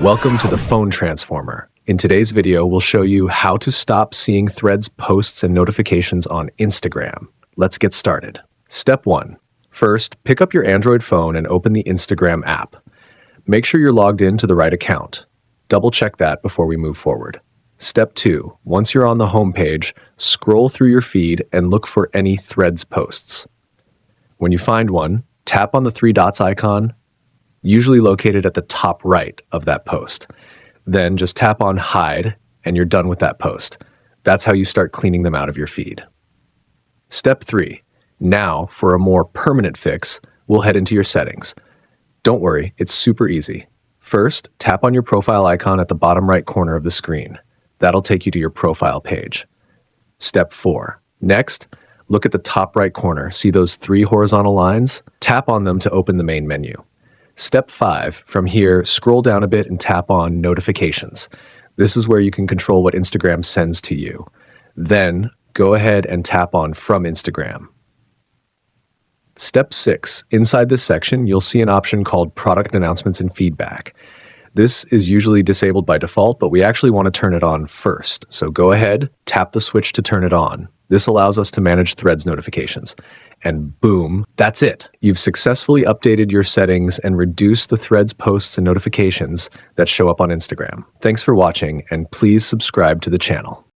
Welcome to the Phone Transformer. In today's video, we'll show you how to stop seeing Threads posts and notifications on Instagram. Let's get started. Step 1. First, pick up your Android phone and open the Instagram app. Make sure you're logged in to the right account. Double check that before we move forward. Step 2. Once you're on the home page, scroll through your feed and look for any Threads posts. When you find one, tap on the three dots icon, usually located at the top right of that post. Then just tap on Hide and you're done with that post. That's how you start cleaning them out of your feed. Step 3. Now, for a more permanent fix, we'll head into your settings. Don't worry, it's super easy. First, tap on your profile icon at the bottom right corner of the screen. That'll take you to your profile page. Step 4. Next, look at the top right corner. See those 3 horizontal lines? Tap on them to open the main menu. Step 5, from here, scroll down a bit and tap on Notifications. This is where you can control what Instagram sends to you. Then, go ahead and tap on From Instagram. Step 6, inside this section, you'll see an option called Product Announcements and Feedback. This is usually disabled by default, but we actually want to turn it on first. So go ahead, tap the switch to turn it on. This allows us to manage Threads notifications. And boom, that's it. You've successfully updated your settings and reduced the Threads posts and notifications that show up on Instagram. Thanks for watching, and please subscribe to the channel.